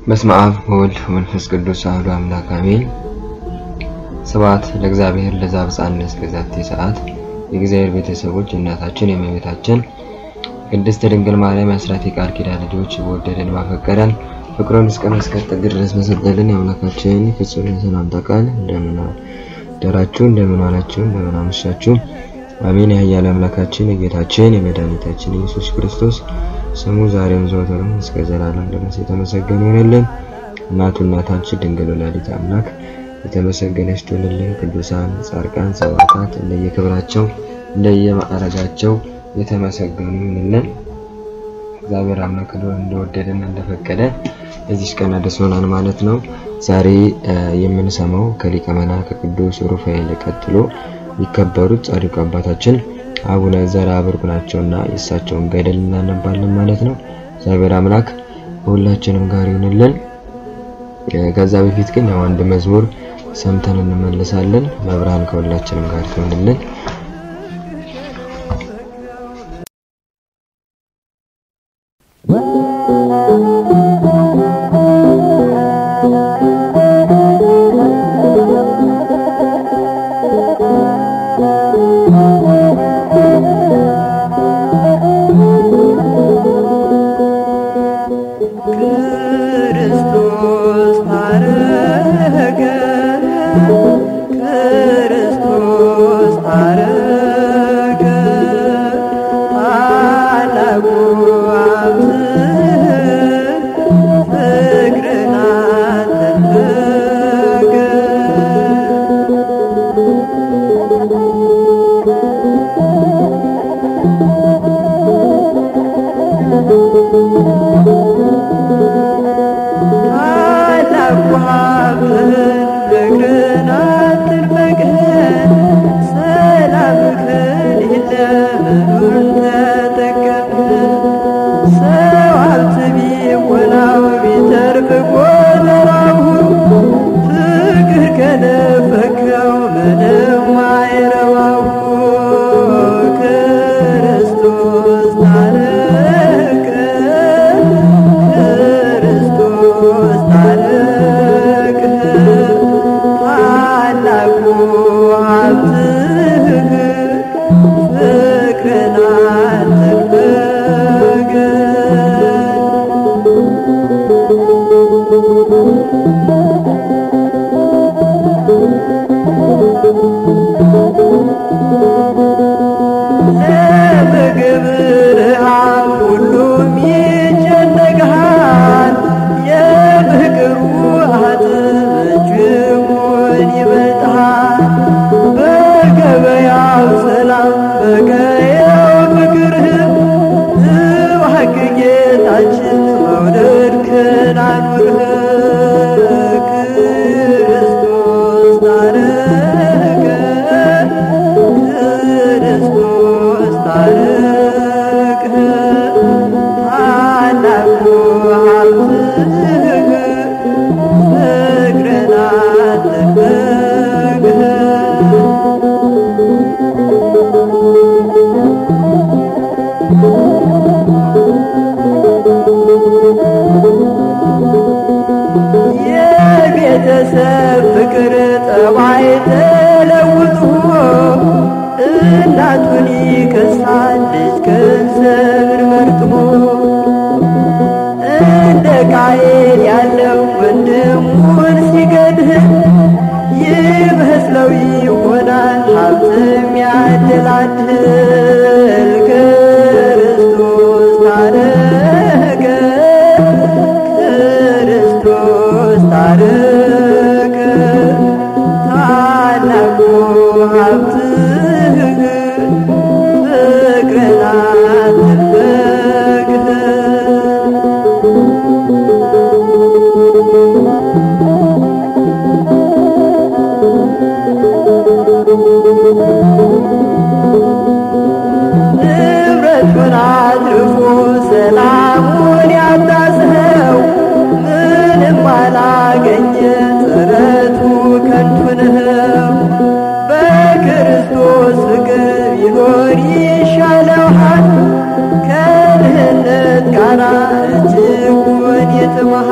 በስመ አብ ወወልድ ወመንፈስ ቅዱስ አሐዱ አምላክ አሜን። ስብሐት ለእግዚአብሔር ለዘአብጽሐነ እስከዛቲ ሰዓት። የእግዚአብሔር ቤተሰቦች እናታችን የእመቤታችን ቅድስት ድንግል ማርያም አስራት የቃል ኪዳን ልጆች ወደደን ባፈቀረን ፍቅሩን እስከ መስቀል ጥግ ድረስ መሰደልን የአምላካችን ፍጹም ሰላምታ ቃል እንደምን አደራችሁ እንደምን ዋላችሁ እንደምን አመሻችሁ። አሜን። የኃያል አምላካችን የጌታችን የመድኃኒታችን ኢየሱስ ክርስቶስ ስሙ ዛሬም ዘወትርም እስከ ዘላለም ድረስ የተመሰገነ ይሁንልን። እናታችን ድንግል ወላዲተ አምላክ የተመሰገነች ትሁንልን። ቅዱሳን ጻድቃን ሰማዕታት እንደየክብራቸው እንደየማዕረጋቸው የተመሰገኑ ይሁንልን። እግዚአብሔር አምላክ እንደወደደና እንደፈቀደ እዚህ ቀን አድርሶናል ማለት ነው። ዛሬ የምንሰማው ከሊቀ መላእክት ከቅዱስ ሩፋኤል ቀጥሎ ይከበሩት ጻድቁ አባታችን አቡነ ዘርአብሩክ ናቸውና የእሳቸውን ገድል እናነባለን ማለት ነው። እግዚአብሔር አምላክ ሁላችንም ጋር ይሁንልን። ከዛ በፊት ግን አንድ መዝሙር ሰምተን እንመለሳለን። መብራን ከሁላችንም ጋር ይሁንልን። ጋራ እጅጉን የተመሃ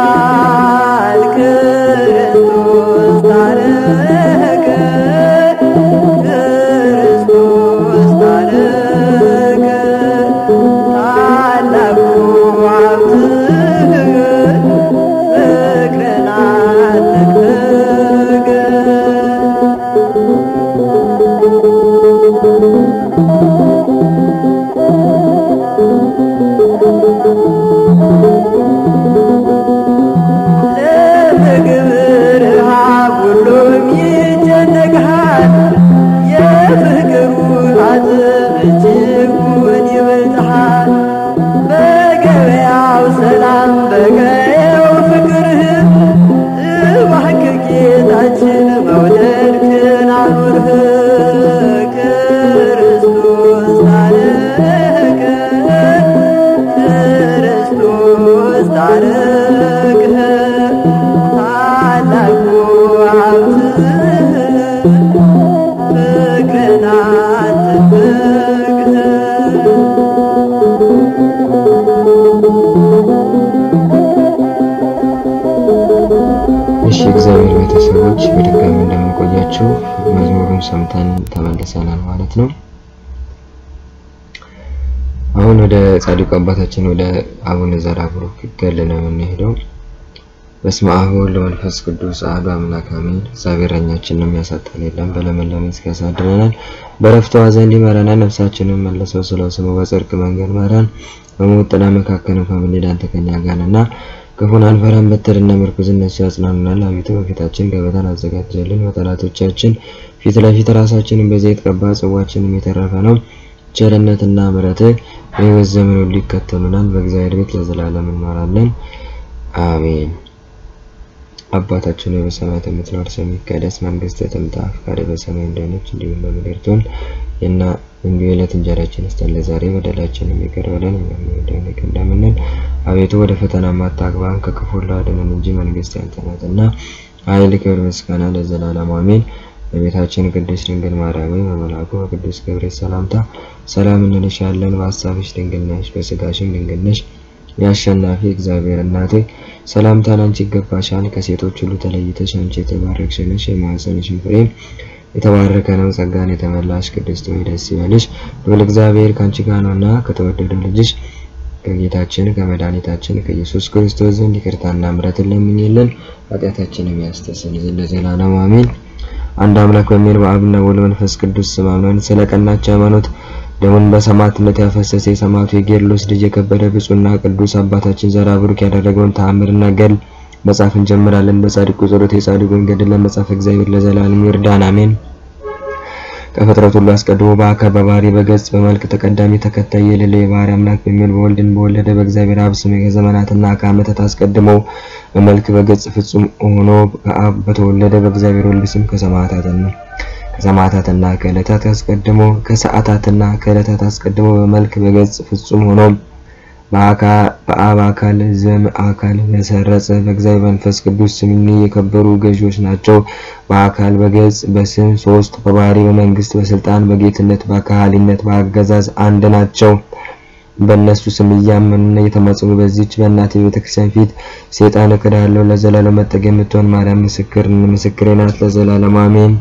የእግዚአብሔር ቤተሰቦች በድጋሚ እንደምንቆያችሁ መዝሙሩን ሰምተን ተመልሰናል ማለት ነው። አሁን ወደ ጻድቁ አባታችን ወደ አቡነ ዘራብሩክ ገድል ነው የምንሄደው። በስመ አብ ወወልድ ወመንፈስ ቅዱስ አሐዱ አምላክ አሜን። እግዚአብሔር እረኛችንን የሚያሳጣን የለም፣ በለመለመ መስክ ያሳድረናል፣ በዕረፍቱ ዘንድ ይመራናል። ነፍሳችንን መልሰው ስለ ስሙ በጽድቅ መንገድ መራን። በሞት ጥላ መካከል እንኳን ብንሄድ አንተ ከእኛ ጋር ነህና ክፉን አንፈራም። በትርና ምርኩዝ እነሱ ያጽናኑናል። አቤቱ በፊታችን ገበታን አዘጋጀልን፣ በጠላቶቻችን ፊት ለፊት ራሳችንን በዘይት ቀባ። ጽዋችንም የተረፈ ነው። ቸርነትና ምሕረትህ በሕይወት ዘመን ሁሉ ይከተሉናል። በእግዚአብሔር ቤት ለዘላለም እንኖራለን አሜን። አባታችን በሰማያት የምትኖር ስምህ ይቀደስ፣ መንግስትህ ትምጣ፣ ፈቃድህ በሰማይ እንደሆነች እንዲሁም በምድር ትሁን። የዕለት እንጀራችንን ስጠን ዛሬ፣ በደላችንን ይቅር በለን እኛም እንደምንል። አቤቱ ወደ ፈተና አታግባን፣ ከክፉ ሁሉ አድነን እንጂ መንግስት ያንተ ናትና፣ ኃይል፣ ክብር፣ ምስጋና ለዘላለሙ አሜን። በቤታችን ቅድስት ድንግል ማርያም ሆይ በመልአኩ በቅዱስ ገብርኤል ሰላምታ ሰላም እንልሻለን። በሐሳብሽ ድንግል ነሽ፣ በሥጋሽም ድንግል ነሽ። የአሸናፊ እግዚአብሔር እናት ሰላምታ ላንቺ ይገባሻል። ከሴቶች ሁሉ ተለይተሽ አንቺ የተባረክሽ ነሽ፣ የማኅፀንሽም ፍሬ የተባረከ ነው። ጸጋን የተመላሽ ቅድስት ሆይ ደስ ይበልሽ፣ ልዑል እግዚአብሔር ካንቺ ጋር ነውና ከተወደደው ልጅሽ ከጌታችን ከመድኃኒታችን ከኢየሱስ ክርስቶስ ዘንድ ይቅርታና ምሕረትን ለምኝልን ኃጢአታችንን ያስተሰርይልን ለዘላለሙ አሜን። አንድ አምላክ በሚል በአብና በወልድ በመንፈስ ቅዱስ ስም አምነን ስለ ቀናች ሃይማኖት ደሙን በሰማዕትነት ያፈሰሰ የሰማዕቱ የጌርሎስ ልጅ የከበረ ብፁዕና ቅዱስ አባታችን ዘራብሩክ ያደረገውን ተአምርና ገድል መጻፍ እንጀምራለን። በጻድቁ ጸሎት የጻድቁን ገድል ለመጻፍ እግዚአብሔር ለዘላለም ይርዳን አሜን። ከፍጥረት ሁሉ አስቀድሞ በአካል በባህሪ በገጽ በመልክ ተቀዳሚ ተከታይ የሌለ የባህሪ አምላክ በሚል በወልድን በወለደ በእግዚአብሔር አብ ስም ከዘመናትና ከዓመታት አስቀድሞ በመልክ በገጽ ፍጹም ሆኖ ከአብ በተወለደ በእግዚአብሔር ወልድ ስም ከሰማዕታትና ከዕለታት አስቀድሞ ከሰዓታትና ከዕለታት አስቀድሞ በመልክ በገጽ ፍጹም ሆኖ በአብ አካል ዘም አካል በሰረጸ በእግዚአብሔር መንፈስ ቅዱስ ስም የከበሩ ገዢዎች ናቸው። በአካል በገጽ በስም ሶስት፣ በባህሪ በመንግስት በስልጣን በጌትነት በካህሊነት በአገዛዝ አንድ ናቸው። በእነሱ ስም እያመኑና እየተማጸኑ በዚህች በእናቴ ቤተክርስቲያን ፊት ሰይጣን እክዳለሁ። ለዘላለም መጠጊያ የምትሆን ማርያም ምስክሬ ናት ለዘላለም አሜን።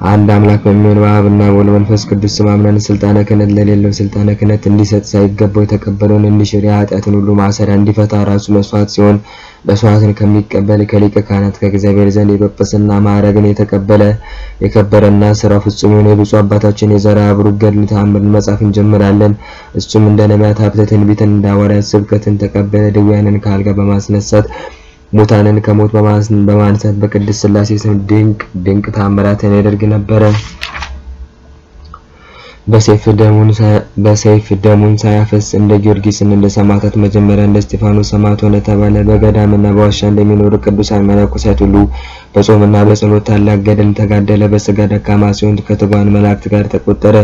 አንድ አምላክ በሚሆን በአብና በወልድ መንፈስ ቅዱስ ስም አምነን ስልጣነ ክህነት ለሌለው ስልጣነ ክህነት እንዲሰጥ ሳይገባው የተቀበለውን እንዲሽር የኃጢአትን ሁሉ ማሰሪያ እንዲፈታ ራሱ መስዋዕት ሲሆን መስዋዕትን ከሚቀበል ከሊቀ ካህናት ከእግዚአብሔር ዘንድ የጵጵስና ማዕረግን የተቀበለ የከበረና ስራው ፍጹም የሆነ የብፁዕ አባታችን የዘራብሩክ ገድል ተአምርን መጻፍ እንጀምራለን። እሱም እንደ ነቢያት ሀብተ ትንቢትን እንደ ሐዋርያት ስብከትን ተቀበለ። ድውያንን ከአልጋ በማስነሳት ሙታንን ከሞት በማንሳት በቅድስት ሥላሴ ስም ድንቅ ተአምራትን ያደርግ ነበር። በሰይፍ ደሙን ሳያፈስ እንደ ጊዮርጊስና እንደ ሰማዕታት መጀመሪያ እንደ እስጢፋኖስ ሰማዕት ሆነ ተባለ። በገዳምና በዋሻ እንደሚኖሩ ቅዱሳን መነኮሳት ሁሉ በጾምና በጸሎት ታላቅ ገድል ተጋደለ። በሥጋ ደካማ ሲሆን ከትጉሃን መላእክት ጋር ተቆጠረ።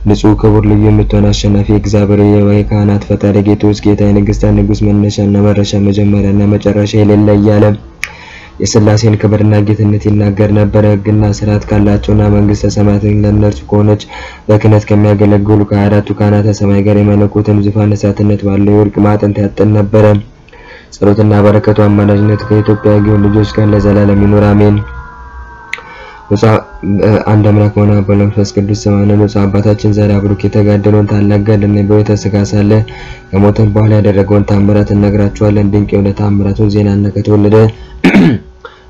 ንጹሕ ክቡር ልዩ የምትሆን አሸናፊ እግዚአብሔር የካህናት ፈጣሪ ጌቶች ጌታ የንግሥታት ንጉሥ መነሻና መረሻ መጀመሪያና መጨረሻ የሌለ እያለ የሥላሴን ክብርና ጌትነት ይናገር ነበር። ሕግና ሥርዓት ካላቸውና መንግሥተ ሰማያትን ለእነርሱ ከሆነች በክህነት ከሚያገለግሉ ከአራቱ ካህናተ ሰማይ ጋር የመለኮትን ዙፋን እሳትነት ባለው የወርቅ ማዕጠንት ያጠን ነበረ። ጸሎትና በረከቱ አማላጅነት ከኢትዮጵያ ልጆች ጋር ለዘላለም ይኑር አሜን። አንድ አምላክ ሆነ በመንፈስ ቅዱስ ስም አምነን ብፁዕ አባታችን ዘራብሩክ የተጋደለውን ታላቅ ገድልና በሕይወተ ሥጋ ሳለ ከሞተ በኋላ ያደረገውን ተአምራት እነግራችኋለን። ድንቅ የሆነ ተአምራቱን ዜናና ከተወለደ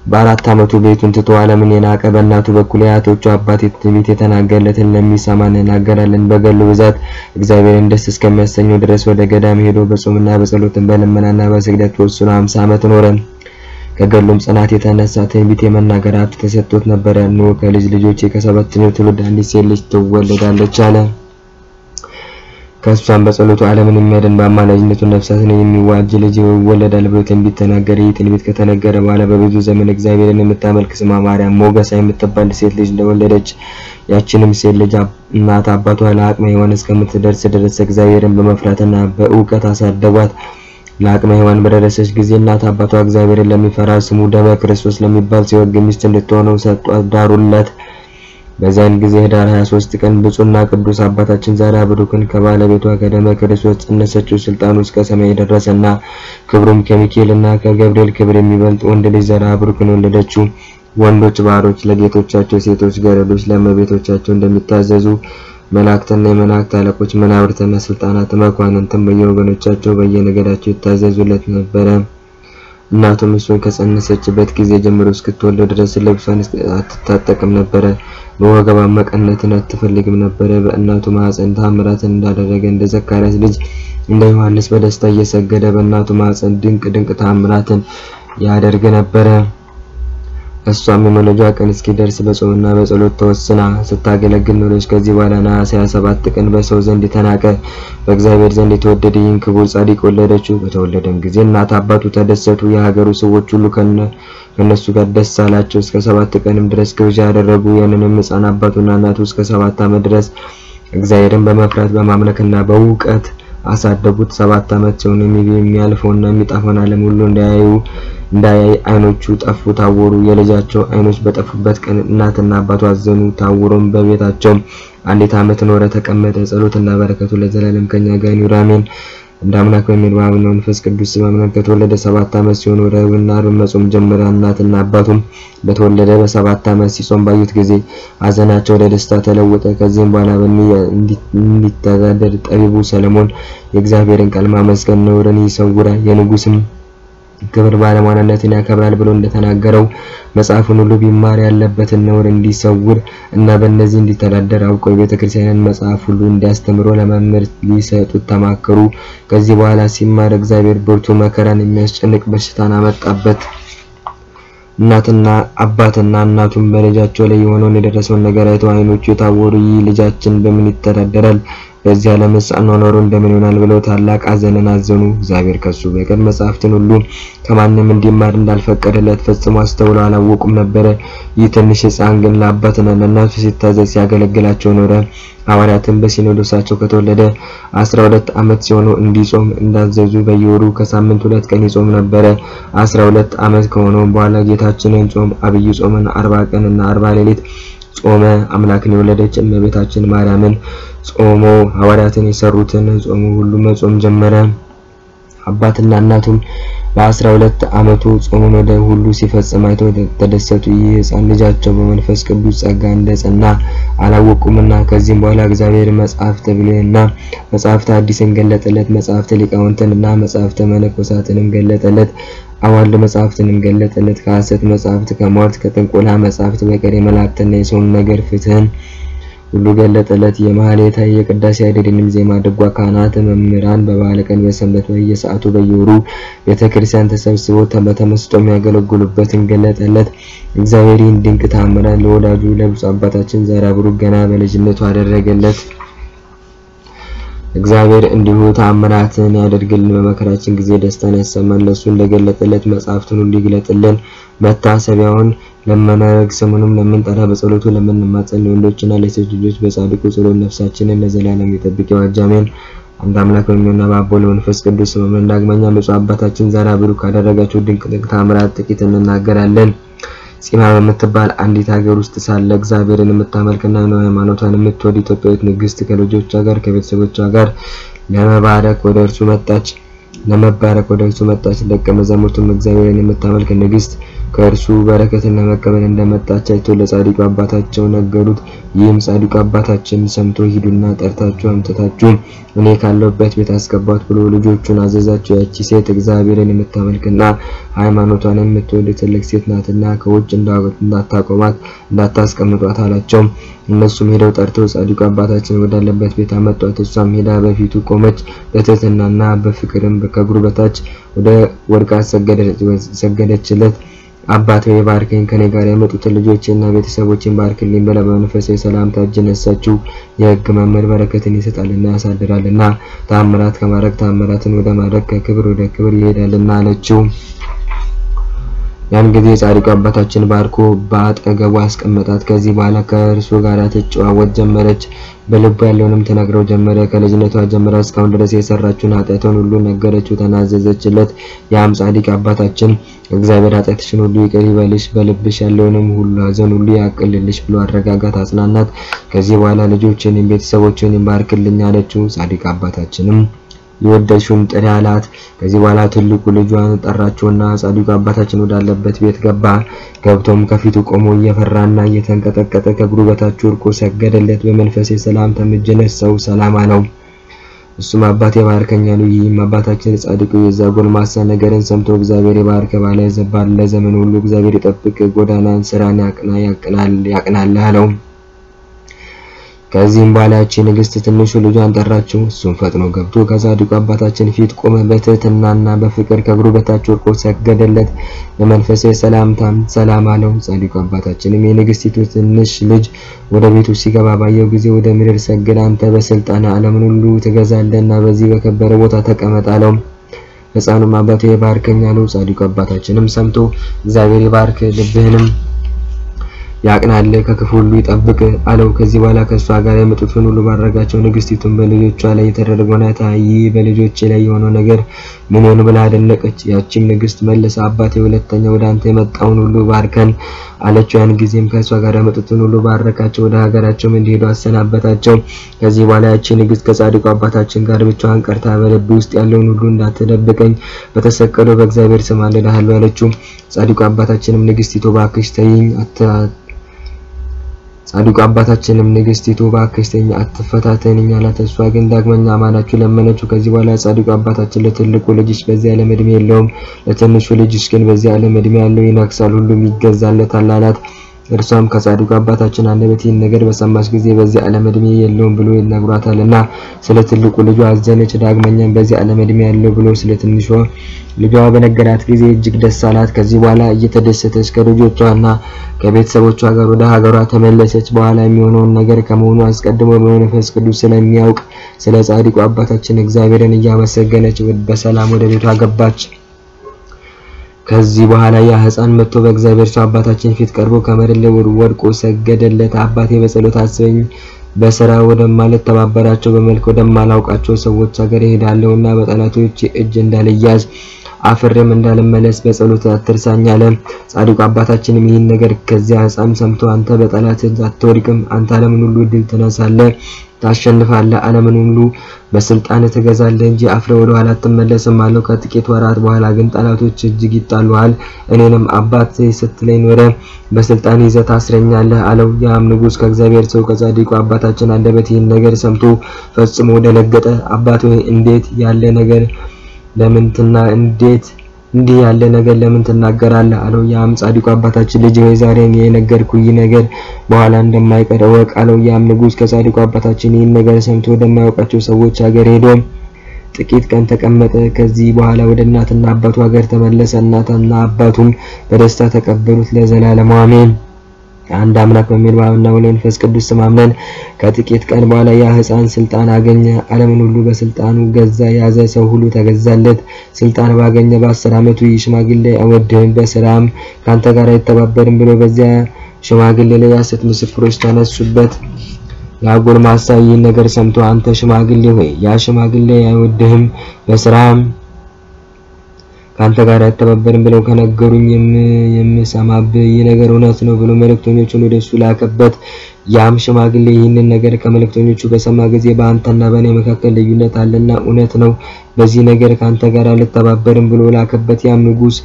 በአራት ዓመቱ ቤቱን ትቶ ዓለምን የናቀ በእናቱ በኩል የአያቶቹ አባት ትንቢት የተናገረለትን ለሚሰማ እንናገራለን። በገድሉ ብዛት እግዚአብሔርን ደስ እስከሚያሰኘው ድረስ ወደ ገዳም ሄዶ በጾምና በጸሎት በልመናና በስግደት ተወስኖ 50 ዓመት ኖረ። ከገድሉም ጽናት የተነሳ ትንቢት የመናገር ሀብት ተሰጥቶት ነበር። እነሆ ከልጅ ልጆቼ ከሰባተኛው ትውልድ አንዲት ሴት ልጅ ትወለዳለች አለ። ከእሷም በጸሎቱ ዓለምን የሚያድን በአማላጅነቱ ነፍሳትን የሚዋጅ ልጅ ይወለዳል ብሎ ትንቢት ተናገረ። ይህ ትንቢት ከተነገረ በኋላ በብዙ ዘመን እግዚአብሔርን የምታመልክ ስሟ ማርያም ሞገሳ የምትባል ሴት ልጅ እንደወለደች ያችንም ሴት ልጅ እናት አባቷ ለአቅመ ሔዋን እስከምትደርስ ድረስ እግዚአብሔርን በመፍራትና በእውቀት አሳደጓት። ለአቅመ ሔዋን በደረሰች ጊዜ እናት አባቷ እግዚአብሔርን ለሚፈራ ስሙ ደመ ክርስቶስ ለሚባል ሲወግ ሚስት እንድትሆነው ሰጧት፣ ዳሩለት። በዛን ጊዜ ኅዳር 23 ቀን ብፁዕና ቅዱስ አባታችን ዛራ ብሩክን ከባለቤቷ ከደመ ክርስቶስ ጸነሰችው። ስልጣኑ እስከ ሰማይ ደረሰና ክብሩም ከሚካኤልና ከገብርኤል ክብር የሚበልጥ ወንድ ልጅ ዛራ ብሩክን ወለደችው። ወንዶች ባሮች ለጌቶቻቸው፣ ሴቶች ገረዶች ለእመቤቶቻቸው እንደሚታዘዙ መላእክትና የመላእክት አለቆች መናብርትና ስልጣናት መኳንንትም በየወገኖቻቸው በየነገዳቸው ይታዘዙለት ነበረ። እናቱም እሱን ከጸነሰችበት ጊዜ ጀምሮ እስክትወልድ ድረስ ልብሷን አትታጠቅም ነበረ። በወገቧ መቀነትን አትፈልግም ነበረ። በእናቱ ማኅፀን ተአምራትን እንዳደረገ እንደ ዘካርያስ ልጅ እንደ ዮሐንስ በደስታ እየሰገደ በእናቱ ማኅፀን ድንቅ ተአምራትን ያደርግ ነበረ። እሷም የመውለጃ ቀን እስኪደርስ በጾምና በጸሎት ተወስና ስታገለግል ኖረች። ከዚህ በኋላ ነሐሴ 27 ቀን በሰው ዘንድ የተናቀ በእግዚአብሔር ዘንድ የተወደደ ይህን ክቡር ጻድቅ ወለደችው። በተወለደም ጊዜ እናት አባቱ ተደሰቱ። የሀገሩ ሰዎች ሁሉ ከነሱ ጋር ደስ አላቸው። እስከ 7 ቀንም ድረስ ግብዣ ያደረጉ። ያንንም ሕፃን አባቱና እናቱ እስከ 7 ዓመት ድረስ እግዚአብሔርን በመፍራት በማምለክና በእውቀት አሳደጉት። 7 ዓመት ሲሆን የሚያልፈውና የሚጠፋውን ዓለም ሁሉ እንዳያይ አይኖቹ ጠፉ፣ ታወሩ። የልጃቸው አይኖች በጠፉበት ቀን እናትና አባቱ አዘኑ፣ ታውሮም በቤታቸው 1 ዓመት ኖረ፣ ተቀመጠ። ጸሎትና በረከቱ ለዘላለም ከኛ ጋር ይኑር አሜን። እንደ አምላክ በሚል በአብ መንፈስ ቅዱስ በማመን ከተወለደ 7 ዓመት ሲሆን ረቡዕና ዓርብ መጾም ጀመረ። እናትና አባቱም በተወለደ በ7 ዓመት ሲጾም ባዩት ጊዜ ሐዘናቸው ወደ ደስታ ተለወጠ። ከዚህም በኋላ እንዲተዳደር ጠቢቡ ሰለሞን የእግዚአብሔርን ቃል ማመስገን ነውርን ይሰውራል የንጉስም ክብር ባለሟልነትን ያከብራል ብሎ እንደተናገረው መጽሐፉን ሁሉ ቢማር ያለበትን ነውር እንዲሰውር እና በእነዚህ እንዲተዳደር አውቆ የቤተክርስቲያንን መጽሐፍ ሁሉ እንዲያስተምሮ ለመምህር ሊሰጡት ተማከሩ። ከዚህ በኋላ ሲማር እግዚአብሔር ብርቱ መከራን የሚያስጨንቅ በሽታን አመጣበት። እናትና አባትና እናቱም በልጃቸው ላይ የሆነውን የደረሰውን ነገር አይተው አይኖቹ የታወሩ ይህ ልጃችን በምን ይተዳደራል? በዚህ ዓለም አኗኗሩ እንደምን ይሆናል? ብለው ታላቅ ሐዘንን አዘኑ። እግዚአብሔር ከሱ በቀር መጻሕፍትን ሁሉ ከማንም እንዲማር እንዳልፈቀደለት ፈጽሞ አስተውለው አላወቁም ነበር። ይህ ትንሽ ሕፃን ግን ለአባትና ለእናቱ ሲታዘዝ ሲያገለግላቸው ኖረ። ሐዋርያትን በሲኖዶሳቸው ከተወለደ 12 ዓመት ሲሆነው እንዲጾም እንዳዘዙ በየወሩ ከሳምንት 2 ቀን ይጾም ነበር። 12 ዓመት ከሆነው በኋላ ጌታችንን ጾም አብይ ጾምን 40 ቀንና 40 ሌሊት ጾመ። አምላክን የወለደች እመቤታችን ማርያምን ጾሞ ሐዋርያትን የሰሩትን ጾሙ ሁሉ መጾም ጀመረ። አባትና እናቱም በ12 ዓመቱ ጾሙን ወደ ሁሉ ሲፈጽም አይተው ተደሰቱ። ይህ ሕፃን ልጃቸው በመንፈስ ቅዱስ ጸጋ እንደጸና አላወቁምና ከዚህም በኋላ እግዚአብሔር መጻሕፍተ ብሉይና መጻሕፍተ ሐዲስን ገለጠለት። መጻሕፍተ ሊቃውንትንና መጻሕፍተ መነኮሳትንም ገለጠለት። አዋልድ መጻሕፍትንም ገለጠለት። ከሐሰት መጻሕፍት ከሟርት ከጥንቆላ መጻሕፍት በቀር የመላእክትና የሰውን ነገር ፍትህን ሁሉ ገለጠለት። የማህሌታ የቅዳሴ አይደድንም ዜማ ድጓ ካህናት መምህራን በበዓለ ቀን በሰንበት በየሰዓቱ በየወሩ ቤተክርስቲያን ተሰብስበው በተመስጦ የሚያገለግሉበትን ገለጠለት። እግዚአብሔር ይህን ድንቅ ተአምራት ለወዳጁ ለብፁዕ አባታችን ዛራ ብሩክ ገና በልጅነቱ አደረገለት። እግዚአብሔር እንዲሁ ተአምራትን ያደርግልን፣ በመከራችን ጊዜ ደስታን ያሰማን። ለሱ እንደገለጠለት መጻሕፍቱን ሁሉ ይግለጥልን። መታሰቢያውን ለመናረግ ስሙንም ለምንጠራ በጸሎቱ ለምንማጸን ለወንዶችና ለሴቶች ልጆች በጻድቁ ጸሎት ነፍሳችንን ለዘላለም ይጠብቅ ይዋጅ አሜን። አንድ አምላክ በሚሆንና በአብ ወልድ በመንፈስ ቅዱስ በመን ዳግመኛ ብፁዕ አባታችን ዛራ ብሩክ ካደረጋቸው ድንቅ ተአምራት ጥቂት እንናገራለን። ጺማ በምትባል አንዲት ሀገር ውስጥ ሳለ እግዚአብሔርን የምታመልክና ሃይማኖቷን የምትወድ ኢትዮጵያዊት ንግስት ከልጆቿ ጋር ከቤተሰቦቿ ጋር ለመባረክ ወደ እርሱ መጣች። ደቀ መዛሙርቱም እግዚአብሔርን የምታመልክ ንግስት ከእርሱ በረከትን ለመቀበል እንደመጣች አይተው ለጻድቁ አባታቸው ነገሩት። ይህም ጻድቁ አባታችን ሰምቶ ሂዱና ጠርታችሁ አምጥታችሁ እኔ ካለሁበት ቤት አስገቧት ብሎ ልጆቹን አዘዛቸው። ያቺ ሴት እግዚአብሔርን የምታመልክና ሃይማኖቷን የምትወድ ትልቅ ሴት ናትና ከውጭ እንዳታቆማት እንዳታስቀምጧት አላቸው። እነሱም ሄደው ጠርተው ጻድቁ አባታችን ወዳለበት ቤት አመጧት። እሷም ሄዳ በፊቱ ቆመች። በትህትናና በፍቅርም ከእግሩ በታች ወደ ወድቃ ሰገደችለት። አባቴ ባርከኝ፣ ከኔ ጋር የመጡትን ልጆቼና ቤተሰቦቼን ባርክልኝ ብላ በመንፈሳዊ ሰላምታ እጅ ነሳችው። የሕግ መምህር በረከትን ይሰጣልና ያሳድራልና ተአምራት ከማድረግ ተአምራትን ወደ ማድረግ ከክብር ወደ ክብር ይሄዳልና አለችው። ያን ጊዜ ጻድቁ አባታችን ባርኮ በአጠገቡ አስቀመጣት። ከዚህ በኋላ ከእርሱ ጋር ትጨዋወት ጀመረች። በልቡ ያለውንም ተናግረው ጀመረ። ከልጅነቷ ጀምራ እስካሁን ድረስ የሰራችውን ኃጢአቷን ሁሉ ነገረችው፣ ተናዘዘችለት። ያም ጻድቅ አባታችን እግዚአብሔር ኃጢአትሽን ሁሉ ይቅር ይበልሽ፣ በልብሽ ያለውንም ሁሉ ሐዘን ሁሉ ያቅልልሽ ብሎ አረጋጋት፣ አጽናናት። ከዚህ በኋላ ልጆችንም ቤተሰቦችንም ባርክልኝ አለችው። ጻድቅ አባታችንም የወደድሽውን ጥሪ አላት። ከዚህ በኋላ ትልቁ ልጇን ጠራችውና ጻድቁ አባታችን ወዳለበት ቤት ገባ። ገብቶም ከፊቱ ቆሞ እየፈራና እየተንቀጠቀጠ ከእግሩ በታች ወድቆ ሰገደለት። በመንፈስ ሰላም ተመጀነስ ሰው ሰላም አለው። እሱም አባቴ ባርከኝ አለው። ይህም አባታችን ጻድቁ የዛ ጎልማሳ ነገርን ሰምቶ እግዚአብሔር ይባርክ ባለ ለዘመን ሁሉ እግዚአብሔር ይጠብቅ፣ ጎዳናን ስራን ያቅናል አለው። ከዚህም በኋላ እቺ ንግስት ትንሹ ልጇን ጠራችው። እሱም ፈጥኖ ገብቶ ከጻድቁ አባታችን ፊት ቆመ። በትህትናና በፍቅር ከእግሩ በታች ወድቆ ሰገደለት። በመንፈስ ሰላም አለው። ጻድቁ አባታችንም የንግስቲቱ ትንሽ ልጅ ወደ ቤቱ ሲገባ ባየው ጊዜ ወደ ምድር ሰገደ። አንተ በስልጣን ዓለምን ሁሉ ትገዛለህና በዚህ በከበረ ቦታ ተቀመጥ አለው። ሕፃኑም አባቴ ባርከኝ አለው። ጻድቁ አባታችንም ሰምቶ እግዚአብሔር ይባርክ፣ ልብህንም ያቅናል፣ ከክፉ ሁሉ ይጠብቅ አለው። ከዚህ በኋላ ከሷ ጋር የመጡትን ሁሉ ባረጋቸው። ንግስቲቱም በልጆቿ ላይ የተደረገውን አይታ ይህ በልጆቼ ላይ የሆነው ነገር ምን ሆነ ብላ አደነቀች። ያቺም ንግስት መልሳ አባቴ ሁለተኛ ወደ አንተ የመጣውን ሁሉ ባርከን አለችው። ያን ጊዜም ከሷ ጋር የመጡትን ሁሉ ባረካቸው፣ ወደ ሀገራቸው እንዲሄዱ አሰናበታቸው። ከዚህ በኋላ ያቺ ንግስት ከጻድቁ አባታችን ጋር ብቻዋን ቀርታ በልብ ውስጥ ያለውን ሁሉ እንዳትደብቀኝ በተሰቀለው በእግዚአብሔር ስም አለዳለሁ አለችው። ጻድቁ አባታችንም ንግስቲቱ ባክሽ ተይኝ አትፈታተኝኝ አላት። እሷ ግን ዳግመኛ አማናችሁ ለመነችው። ከዚህ በኋላ ጻድቁ አባታችን ለትልቁ ልጅሽ በዚህ ዓለም ዕድሜ የለውም፣ ለትንሹ ልጅሽ ግን በዚህ ዓለም ዕድሜ ያለው ይነግሳል፣ ሁሉም ይገዛለታል አላት። እርሷም ከጻድቁ አባታችን አንደበት ይህን ነገር በሰማች ጊዜ በዚህ ዓለም ዕድሜ የለውም ብሎ ይነግራታልና ስለ ትልቁ ልጇ አዘነች። ዳግመኛም በዚህ ዓለም ዕድሜ ያለው ብሎ ስለ ትንሿ ልጇ በነገራት ጊዜ እጅግ ደስ አላት። ከዚህ በኋላ እየተደሰተች ከልጆቿና ከቤተሰቦቿ ጋር ወደ ሀገሯ ተመለሰች። በኋላ የሚሆነውን ነገር ከመሆኑ አስቀድሞ በመንፈስ ቅዱስ ስለሚያውቅ ስለ ጻድቁ አባታችን እግዚአብሔርን እያመሰገነች በሰላም ወደ ቤቷ ገባች። ከዚህ በኋላ ያ ሕፃን መጥቶ በእግዚአብሔር ሰው አባታችን ፊት ቀርቦ ከመሬት ላይ ወድቆ ሰገደለት። አባቴ በጸሎት አስበኝ፣ በሥራ ወደማለት ተባበራቸው፣ በመልክ ወደማላውቃቸው ሰዎች ሀገር እሄዳለሁና በጠላቶች እጅ እንዳልያዝ አፍሬም እንዳልመለስ በጸሎት አትርሳኝ አለ። ጻድቁ አባታችንም ይህን ነገር ከዚያ ሕፃን ሰምቶ አንተ በጠላት እጅ አትወድቅም፣ አንተ ዓለምን ሁሉ ድል ትነሳለህ፣ ታሸንፋለህ፣ ዓለምን ሁሉ በስልጣን ትገዛለህ እንጂ አፍሬ ወደ ኋላ አትመለስም አለው። ከጥቂት ወራት በኋላ ግን ጠላቶች እጅግ ይጣሉሃል፣ እኔንም አባት ስትለኝ ኖረ፣ በስልጣን ይዘህ ታስረኛለህ አለው። ያም ንጉስ ከእግዚአብሔር ሰው ከጻድቁ አባታችን አንደበት ይህን ነገር ሰምቶ ፈጽሞ ደነገጠ። አባት ሆይ እንዴት ያለ ነገር እንዲህ ያለ ነገር ለምን ትናገራለህ አለው። ያም ጻድቁ አባታችን ልጅ ሆይ ዛሬ የነገርኩህ ነገር በኋላ እንደማይቀር እወቅ አለው። ያም ንጉስ ከጻድቁ አባታችን ይህን ነገር ሰምቶ ወደማያውቃቸው ሰዎች ሀገር ሄዶ ጥቂት ቀን ተቀመጠ። ከዚህ በኋላ ወደ እናትና አባቱ ሀገር ተመለሰ። እናትና አባቱም በደስታ ተቀበሉት ለዘላለም አሜን። አንድ አምላክ በሚል በአብና በመንፈስ ቅዱስ ስም አምነን ከጥቂት ቀን በኋላ ያ ሕፃን ስልጣን አገኘ። ዓለምን ሁሉ በስልጣኑ ገዛ፣ ያዘ፣ ሰው ሁሉ ተገዛለት። ስልጣን ባገኘ በ10 ዓመቱ ይህ ሽማግሌ አይወድህም፣ በስራም ካንተ ጋር አይተባበርም ብሎ በዚያ ሽማግሌ ላይ የሐሰት ምስክሮች ተነሱበት። ያ ጎልማሳ ይህን ነገር ሰምቶ አንተ ሽማግሌ ሆይ ያ ሽማግሌ አይወድህም፣ በስራም ካንተ ጋር አይተባበርም ብለው ከነገሩኝ የምሰማብህ ይህ ነገር እውነት ነው ብሎ መልእክተኞቹን ወደሱ ላከበት። ያም ሽማግሌ ይህንን ነገር ከመልእክተኞቹ በሰማ ጊዜ በአንተና በእኔ መካከል ልዩነት አለና እውነት ነው፣ በዚህ ነገር ካንተ ጋር አልተባበርም ብሎ ላከበት። ያም ንጉስ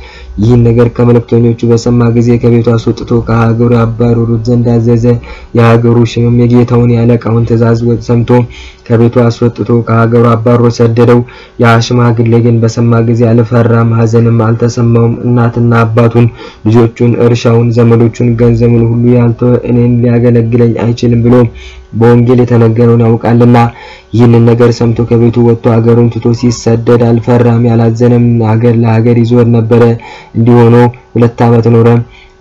ይህን ነገር ከመልእክተኞቹ በሰማ ጊዜ ከቤቱ አስወጥቶ ከሀገሩ ያባረሩት ዘንድ አዘዘ። የሀገሩ ሽምም የጌታውን ያለቃውን ትእዛዝ ሰምቶ ከቤቱ አስወጥቶ ከሀገሩ አባሮ ሰደደው። ያ ሽማግሌ ግን በሰማ ጊዜ አልፈራም፣ ሐዘንም አልተሰማውም። እናትና አባቱን፣ ልጆቹን፣ እርሻውን፣ ዘመዶቹን፣ ገንዘቡን ሁሉ ያልተወ እኔን ሊያገለግለኝ አይችልም ብሎ በወንጌል የተነገረውን ያውቃልና ይህንን ነገር ሰምቶ ከቤቱ ወጥቶ ሀገሩን ትቶ ሲሰደድ አልፈራም፣ ያላዘነም ሀገር ለሀገር ይዞር ነበረ። እንዲህ ሆኖ 2 ዓመት ኖረ።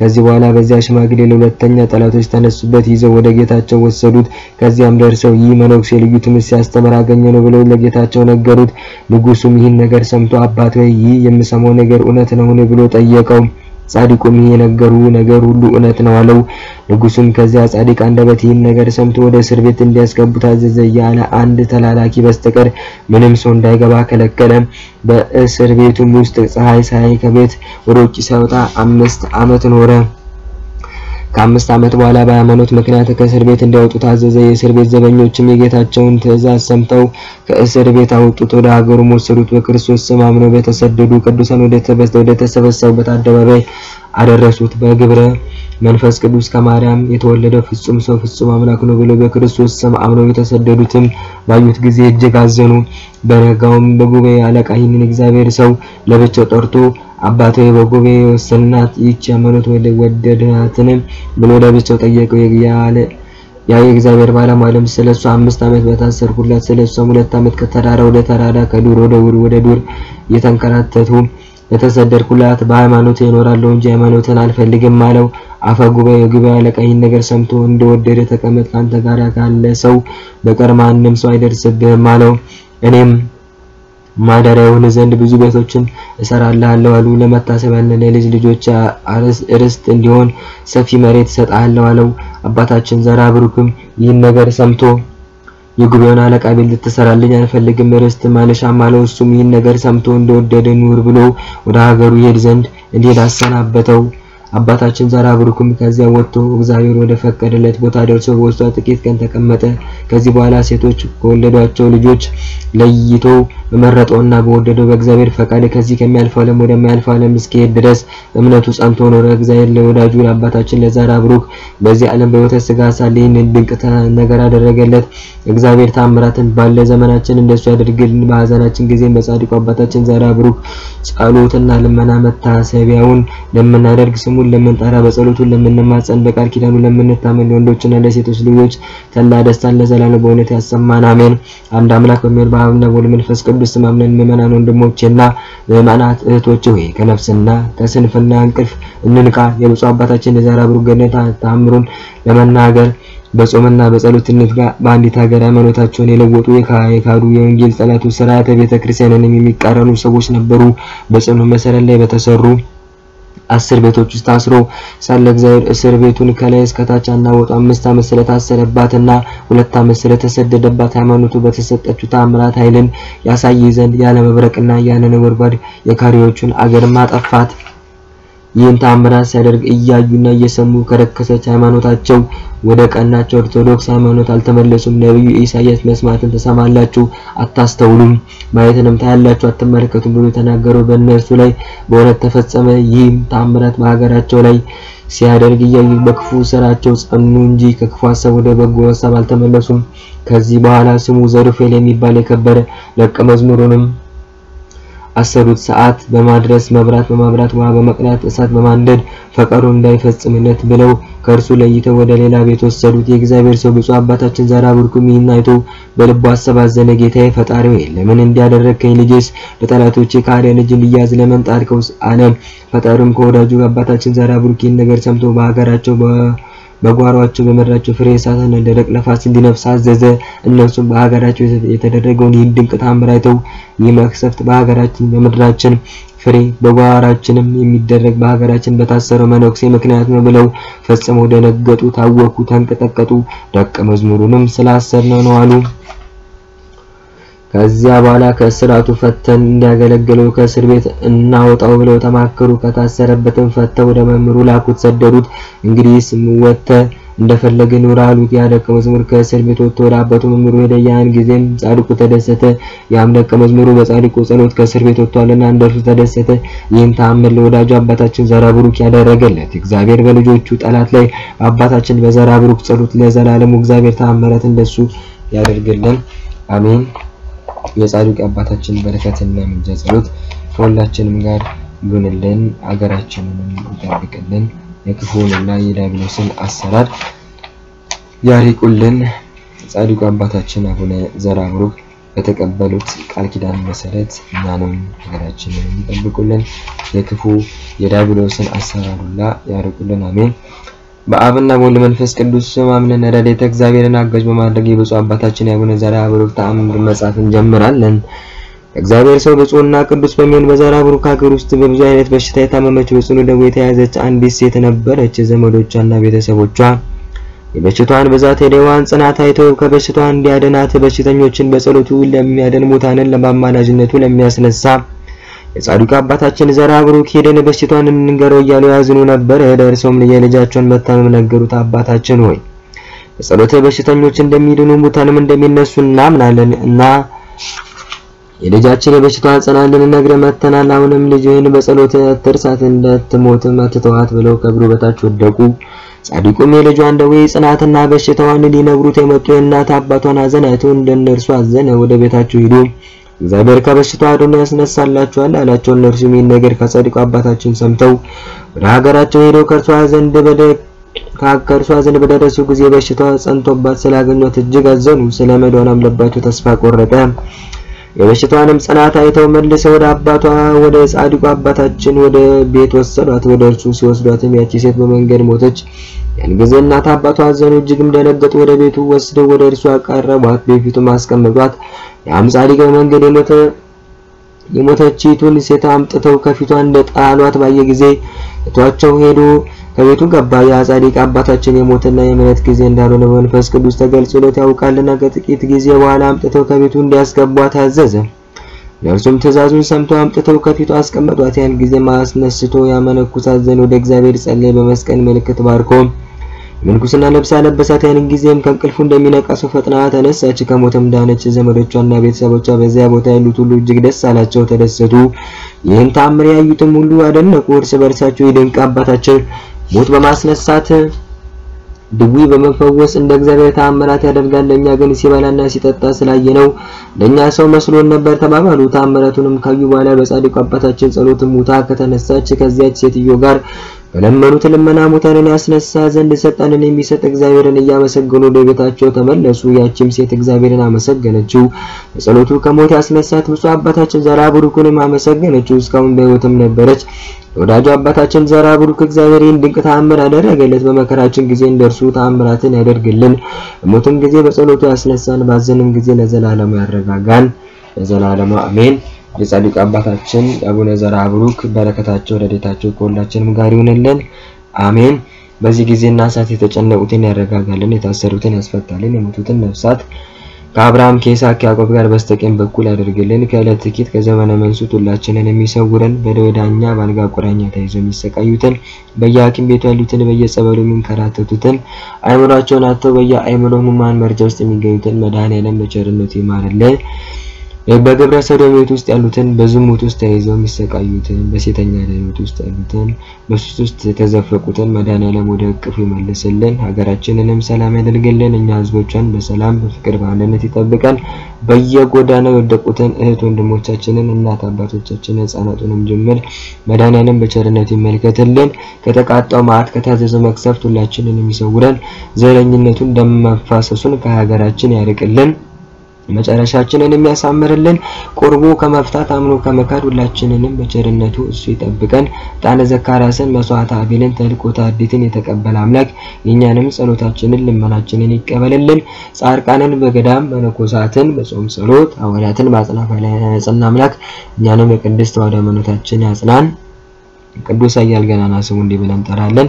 ከዚህ በኋላ በዚያ ሽማግሌ ለሁለተኛ ጠላቶች ተነሱበት፣ ይዘው ወደ ጌታቸው ወሰዱት። ከዚያም ደርሰው ይህ መነኩሴ ልዩ ትምህርት ሲያስተምር አገኘነው ብለው ለጌታቸው ነገሩት። ንጉሱም ይህን ነገር ሰምቶ አባት ሆይ ይህ የምሰማው ነገር እውነት ነውን ብሎ ጠየቀው። ጻድቁም የነገሩ ነገር ሁሉ እውነት ነው አለው። ንጉሱም ከዚያ ጻድቅ አንደበት ይህን ነገር ሰምቶ ወደ እስር ቤት እንዲያስገቡት አዘዘ። ያለ አንድ ተላላኪ በስተቀር ምንም ሰው እንዳይገባ ከለከለ። በእስር ቤቱም ውስጥ ፀሐይ ሳይ ከቤት ወደ ውጭ ሳይወጣ 5 ዓመት ኖረ። ከ5 ዓመት በኋላ በሃይማኖት ምክንያት ከእስር ቤት እንዲያወጡት አዘዘ። የእስር ቤት ዘበኞችም የጌታቸውን ትእዛዝ ሰምተው ከእስር ቤት አወጡት፣ ወደ ሀገሩም ወሰዱት። በክርስቶስ ስም አምነው በተሰደዱ ቅዱሳን ወደ ተሰበሰቡበት አደባባይ አደረሱት። በግብረ መንፈስ ቅዱስ ከማርያም የተወለደው ፍጹም ሰው ፍጹም አምላክ ነው ብለው በክርስቶስ ስም አምነው የተሰደዱትም ባዩት ጊዜ እጅግ አዘኑ። በነጋውም በጉባኤ አለቃ ይህንን እግዚአብሔር ሰው ለብቻው ጠርቶ አባቴ በጉባኤ ወሰናት ይህች ሃይማኖት ወደዳትን ብሎ ለብቻው ጠየቀው። ያ የእግዚአብሔር ባለሟልም ስለሷ 5 ዓመት በታሰርኩላት ስለሷ 2 ዓመት ከተራራ ወደ ተራራ ከዱር ወደ ዱር የተንከራተቱ የተሰደድኩላት በሃይማኖት እኖራለሁ እንጂ ሃይማኖትን አልፈልግም አለው። አፈ ጉባኤ አለቃ ይህን ነገር ሰምቶ እንደወደደ ተቀመጥ፣ ካንተ ጋር ካለ ሰው በቀር ማንም ሰው አይደርስብህም አለው። እኔም ማደሪያውን ዘንድ ብዙ ቤቶችን እሰራለሁ አሉ። ለመታሰቢያና ለልጅ ልጆች ርስት እንዲሆን ሰፊ መሬት እሰጣለሁ አለው። አባታችን ዘርዓ ብሩክም ይህን ነገር ሰምቶ የጉባኤውን አለቃ ቤት ልትሰራልኝ አልፈልግም ርስት ማለሻም አለው። እሱም ይህን ነገር ሰምቶ እንደወደደ ኑር ብሎ ወደ ሀገሩ ይሄድ ዘንድ እንዲሄድ አሰናበተው። አባታችን ዘርዓ ብሩክም ከዚያ ወጥቶ እግዚአብሔር ወደ ፈቀደለት ቦታ ደርሶ በውስጧ ጥቂት ቀን ተቀመጠ። ከዚህ በኋላ ሴቶች ከወለዷቸው ልጆች ለይቶ በመረጠውና በወደደው በእግዚአብሔር ፈቃድ ከዚህ ከሚያልፈው ዓለም ወደማያልፈው ዓለም እስኪሄድ ድረስ እምነቱ ጸንቶ ኖረ። እግዚአብሔር ለወዳጁ ለአባታችን ለዘርዓ ብሩክ በዚህ ዓለም በሕይወተ ሥጋ ሳለ ይህንን ድንቅ ነገር አደረገለት። እግዚአብሔር ታምራትን ባለ ዘመናችን እንደሱ ያደርግልን። በሐዘናችን ጊዜ በጻድቁ አባታችን ዘርዓ ብሩክ ጸሎትና ልመና መታሰቢያውን ለምናደርግ ስሙን ለምንጠራ በጸሎቱ ለምንማጸን በቃል ኪዳኑ ለምንታመን ወንዶችና ለሴቶች ልጆች ተላ ደስታን ለዘላለም በእውነት ያሰማን አሜን። አንድ አምላክ በሚሆን በአብና በወልድ መንፈስ ቅዱስ ስም አምነን ምእመናን ወንድሞቼና ምእመናት እህቶቼ ሆይ ከነፍስና ከስንፍና እንቅልፍ እንንቃ። የብፁዕ አባታችን የዘርዓ ብሩክ ገድል ተአምሩን ለመናገር በጾምና በጸሎት እንትጋ። በአንዲት ሀገር ሃይማኖታቸውን የለወጡ የካዱ የወንጌል ጠላቱ ሥርዓተ ቤተክርስቲያንን የሚቃረኑ ሰዎች ነበሩ። በጽኑ መሰረት ላይ በተሰሩ 10 ቤቶች ውስጥ ታስሮ ሳለ እግዚአብሔር እስር ቤቱን ከላይ እስከ ታች አናወጡ። 5 ዓመት ስለታሰረባትና 2 ዓመት ስለተሰደደባት ሃይማኖቱ በተሰጠችው ተአምራት ኃይልን ያሳይ ዘንድ ያለ መብረቅና ያለ ነጎድጓድ የካሪዎቹን አገር ማጠፋት። ይህን ተአምራት ሲያደርግ እያዩና እየሰሙ ከረከሰች ሃይማኖታቸው ወደ ቀናቸው ኦርቶዶክስ ሃይማኖት አልተመለሱም። ነብዩ ኢሳይያስ መስማትን ተሰማላችሁ አታስተውሉም፣ ማየትንም ታያላችሁ አትመለከቱም ብሎ ተናገረው። በእነርሱ ላይ በእውነት ተፈጸመ። ይህም ተአምራት በሀገራቸው ላይ ሲያደርግ እያዩ በክፉ ስራቸው ጸኑ እንጂ ከክፉ ሐሳብ ወደ በጎ ሐሳብ አልተመለሱም። ከዚህ በኋላ ስሙ ዘሩፋኤል የሚባል የከበረ ደቀ መዝሙሩንም አሰሩት። ሰዓት በማድረስ መብራት በማብራት ውሃ በመቅዳት እሳት በማንደድ ፈቃዱ እንዳይፈጽምለት ብለው ከእርሱ ለይተው ወደ ሌላ ቤት ወሰዱት። የእግዚአብሔር ሰው ብፁዕ አባታችን ዘርዓ ብሩክም ይህን አይቶ በልቡ አሰባዘነ። ጌታዬ ፈጣሪ ሆይ ለምን እንዲያደረግከኝ? ልጄስ በጠላቶቼ ከአርያን እጅ እንዲያዝ ለምን ጣልከው አለ። ፈጣሪም ከወዳጁ አባታችን ዘርዓ ብሩክ ይህን ነገር ሰምቶ በሀገራቸው በጓሯቸው በመድራቸው ፍሬ እሳትና ደረቅ ነፋስ እንዲነፍስ አዘዘ። እነሱም በሀገራቸው የተደረገውን ይህን ድንቅ ተአምር አይተው ይህ መቅሰፍት በሀገራችን በመድራችን ፍሬ በጓሯችንም የሚደረግ በሀገራችን በታሰረው መነኩሴ ምክንያት ነው ብለው ፈጽመው ደነገጡ፣ ታወኩ፣ ተንቀጠቀጡ። ደቀ መዝሙሩንም ስላሰርነው ነው አሉ። ከዚያ በኋላ ከእስራቱ ፈተን እንዲያገለግለው ከእስር ቤት እናወጣው ብለው ተማከሩ። ከታሰረበትም ፈተው ወደ መምህሩ ላኩት፣ ሰደዱት። እንግዲህ ወጥተህ እንደፈለገ ኑር አሉት። ያ ደቀ መዝሙር ከእስር ቤት ወጥቶ ወደ አባቱ መምህሩ ሄደ። ያን ጊዜም ጻድቁ ተደሰተ። ያም ደቀ መዝሙሩ በጻድቁ ጸሎት ከእስር ቤት ወጥቷልና እንደርሱ ተደሰተ። ይህን ተአምር ለወዳጁ አባታችን ዘርዓ ብሩክ ያደረገለት እግዚአብሔር በልጆቹ ጠላት ላይ በአባታችን በዘርዓ ብሩክ ጸሎት ለዘላለሙ እግዚአብሔር ተአምራት እንደሱ ያደርግልን አሜን። የጻድቁ አባታችን በረከትና ምልጃ ጸሎት ከሁላችንም ጋር ይሁንልን። አገራችንንም ይጠብቅልን። የክፉንና የዲያብሎስን አሰራር ያርቁልን። ጻድቁ አባታችን አቡነ ዘርዓ ብሩክ በተቀበሉት ቃል ኪዳን መሰረት እኛንም ሀገራችንን ይጠብቁልን። የክፉ የዲያብሎስን አሰራር ሁሉ ያርቁልን አሜን። በአብና በወልድ መንፈስ ቅዱስ ስም አምነን ረድኤተ እግዚአብሔርን አጋዥ በማድረግ የብፁዕ አባታችን የአቡነ ዘርዓ ብሩክ ተአምር መጽሐፍ እንጀምራለን። እግዚአብሔር ሰው ብፁዕና ቅዱስ በሚሆን በዘራ ብሩክ ሀገር ውስጥ በብዙ አይነት በሽታ የታመመች በጽኑ ደዌ የተያዘች አንዲት ሴት ነበረች። ዘመዶቿና ቤተሰቦቿ የበሽታዋን ብዛት የደዌዋን ጽናት አይተው ከበሽታዋ እንዲያድናት በሽተኞችን በጸሎቱ ለሚያድን ሙታንን ለማማላጅነቱ ለሚያስነሳ የጻድቁ አባታችን ዘራ ብሩክ ሄደን በሽታዋን እንንገረው እያሉ ያዝኑ ነበር። ደርሰውም የልጃቸውን መታመም ነገሩት። አባታችን ሆይ በጸሎት በሽተኞች እንደሚድኑ ሙታንም እንደሚነሱ እናምናለን እና የልጃችን የበሽታዋን ጽናት ልንነግርህ መጥተናል። አሁንም ልጅህን በጸሎት አትርሳት፣ እንዳትሞትም አትተዋት ብለው ከእግሩ በታች ወደቁ። ጻድቁም የልጇን ደዌ ጽናትና በሽታዋን ሊነግሩት የመጡ የእናት አባቷን ሐዘን አይተው እንደነርሱ አዘነ። ወደ ቤታቸው ሄዱ። እግዚአብሔር ከበሽታዋ አድኖ ያስነሳላችኋል አላቸው። እነርሱም ይህን ነገር ከጻድቁ አባታችን ሰምተው ወደ ሀገራቸው ሄደው ከእርሷ ዘንድ በደረሱ ጊዜ በሽታዋ ጸንቶባት ስላገኟት እጅግ አዘኑ። ስለ መዳኗም ልባቸው ተስፋ ቆረጠ። የበሽታዋንም ጽናት አይተው መልሰው ወደ አባቷ ወደ ጻድቁ አባታችን ወደ ቤት ወሰዷት። ወደ እርሱ ሲወስዷትም ያቺ ሴት በመንገድ ሞተች። ያን ጊዜ እናት አባቷ አዘኑ፣ እጅግም ደነገጡ። ወደ ቤቱ ወስደው ወደ እርሱ አቀረቧት፣ በፊቱም አስቀመጧት። ያም ጻድቅ በመንገድ የሞተችይቱን ሴት አምጥተው ከፊቷ እንደጣሏት ባየ ጊዜ እቷቸው ሄዱ። ከቤቱ ገባ። ያ ጻድቅ አባታችን የሞትና የምሕረት ጊዜ እንዳልሆነ በመንፈስ ቅዱስ ተገልጾለት ያውቃልና ከጥቂት ጊዜ በኋላ አምጥተው ከቤቱ እንዲያስገቧት አዘዘ። እነርሱም ትእዛዙን ሰምተው አምጥተው ከፊቱ አስቀመጧት። ያን ጊዜ አስነስቶ ያመነኩሳት ዘንድ ወደ እግዚአብሔር ጸለየ። በመስቀል ምልክት ባርኮ ምንኩስና ልብስ አለበሳት። ያን ጊዜም ከእንቅልፉ እንደሚነቃ ሰው ፈጥና ተነሳች፣ ከሞትም ዳነች። ዘመዶቿና ቤተሰቦቿ በዚያ ቦታ ያሉት ሁሉ እጅግ ደስ አላቸው፣ ተደሰቱ። ይህን ተአምር ያዩትም ሁሉ አደነቁ። እርስ በርሳቸው ይድንቅ አባታችን ሞት በማስነሳት ድውይ በመፈወስ እንደ እግዚአብሔር ተአምራት ያደርጋል፣ ለኛ ግን ሲበላና ሲጠጣ ስላየነው ለኛ ሰው መስሎን ነበር ተባባሉ። ተአምራቱንም ካዩ በኋላ በጻድቁ አባታችን ጸሎት ሙታ ከተነሳች ከዚያች ሴትዮ ጋር በለመኑት ልመና ሙታንን ያስነሳ ዘንድ ሰጣንን የሚሰጥ እግዚአብሔርን እያመሰገኑ ወደ ቤታቸው ተመለሱ። ያቺም ሴት እግዚአብሔርን አመሰገነችው። በጸሎቱ ከሞት ያስነሳት ብፁዕ አባታችን ዘራ ብሩክንም አመሰገነችው። እስካሁን በሕይወትም ነበረች። ወዳጁ አባታችን ዘራ ብሩክ እግዚአብሔርን ድንቅ ተአምር አደረገለት። በመከራችን ጊዜ እንደርሱ ተአምራትን ያደርግልን። በሞትም ጊዜ በጸሎቱ ያስነሳን፣ ባዘንም ጊዜ ለዘላለሙ ያረጋጋን። ለዘላለሙ አሜን። የጻድቁ አባታችን አቡነ ዘራ ብሩክ በረከታቸው ረድኤታቸው ከሁላችንም ጋር ይሁንልን፣ አሜን። በዚህ ጊዜና ሰዓት የተጨነቁትን ያረጋጋልን፣ የታሰሩትን ያስፈታልን፣ የሞቱትን ነፍሳት ከአብርሃም ከይስሐቅ ከያዕቆብ ጋር በስተቀኝ በኩል ያደርግልን። ከዕለት ጥቂት ከዘመነ መንሱት ሁላችንን የሚሰውረን፣ በደዌ ዳኛ በአልጋ ቁራኛ ተይዘው የሚሰቃዩትን፣ በየሐኪም ቤቱ ያሉትን፣ በየጸበሉ የሚንከራተቱትን፣ አእምሯቸውን አጥተው በየአእምሮ ሕሙማን መርጃ ውስጥ የሚገኙትን መድኃኔዓለም በቸርነቱ ይማርልን። በግብረ ሰዶም ቤት ውስጥ ያሉትን፣ በዝሙት ውስጥ ተይዘው የሚሰቃዩትን፣ በሴተኛ ሕይወት ውስጥ ያሉትን፣ በሱስ ውስጥ የተዘፈቁትን መድኃኔዓለም ወደ እቅፉ ይመልስልን። ሀገራችንንም ሰላም ያደርግልን። እኛ ሕዝቦቿን በሰላም በፍቅር በአንድነት ይጠብቃል። በየጎዳናው የወደቁትን እህት ወንድሞቻችንን፣ እናት አባቶቻችንን፣ ሕፃናቱንም ጭምር መድኃኔዓለም በቸርነቱ ይመልከትልን። ከተቃጣው መዓት ከታዘዘው መቅሰፍት ሁላችንን የሚሰውረን። ዘረኝነቱን ደም መፋሰሱን ከሀገራችን ያርቅልን። መጨረሻችንን የሚያሳምርልን። ቁርቡ ከመፍታት አምኖ ከመካድ ሁላችንንም በቸርነቱ እሱ ይጠብቀን። ጣነ ዘካርያስን መስዋዕተ አቤልን ተልኮተ አርድእትን የተቀበለ አምላክ የኛንም ጸሎታችንን ልመናችንን ይቀበልልን። ጻድቃንን በገዳም መነኮሳትን በጾም ጸሎት ሐዋርያትን በአጽናፈ ያጸና አምላክ እኛንም በቅድስት ተዋሕዶ ሃይማኖታችን ያጽናን። ቅዱስ ኃያል ገናና ስሙ እንዲህ ብለን እንጠራለን።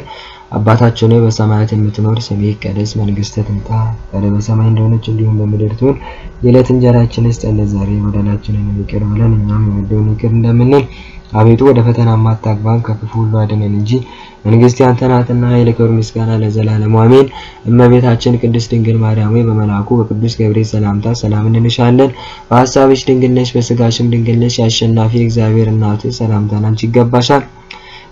አባታችን ሆይ በሰማያት የምትኖር ስምህ ይቀደስ፣ መንግስትህ ትምጣ፣ ፈቃድህ በሰማይ እንደሆነች እንዲሁም በምድር ትሁን። የዕለት እንጀራችንን ስጠን ዛሬ፣ በደላችንን ይቅር በለን እኛም የበደሉንን ይቅር እንደምንል። አቤቱ ወደ ፈተና አታግባን ከክፉ ሁሉ አድነን እንጂ መንግስት ያንተ ናትና ኃይል፣ ክብር፣ ምስጋና ለዘላለሙ አሜን። እመቤታችን ቅድስት ድንግል ማርያም ሆይ በመልአኩ በቅዱስ ገብርኤል ሰላምታ ሰላም እንልሻለን። በሐሳብሽ ድንግል ነሽ፣ በስጋሽም ድንግል ነሽ። የአሸናፊ እግዚአብሔር እናቱ ሰላምታ አንቺ ይገባሻል።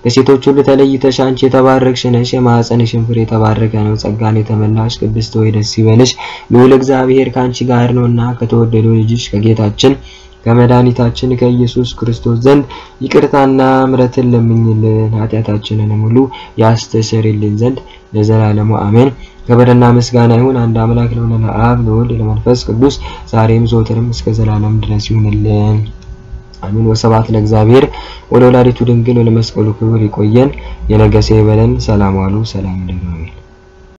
ከሴቶች ሁሉ ተለይተሽ አንቺ የተባረክሽ ነሽ፣ የማኅፀንሽም ፍሬ የተባረከ ነው። ጸጋን የተመላሽ ቅድስት ሆይ ደስ ይበልሽ፣ ልዑል እግዚአብሔር ካንቺ ጋር ነውና ከተወደደው ልጅሽ ከጌታችን ከመድኃኒታችን ከኢየሱስ ክርስቶስ ዘንድ ይቅርታና ምሕረትን ለምኝልን፣ ኃጢአታችንንም ሁሉ ያስተሰርይልን ዘንድ ለዘላለሙ አሜን። ክብርና ምስጋና ይሁን አንድ አምላክ ለሆነ ለአብ ለወልድ ለመንፈስ ቅዱስ ዛሬም ዘወትርም እስከ ዘላለም ድረስ ይሁንልን፣ አሜን። ወስብሐት ለእግዚአብሔር ወለወላዲቱ ድንግል ወለመስቀሉ ክቡር። ይቆየን። የነገ ሰው ይበለን። ሰላም ዋሉ። ሰላም ይሁን።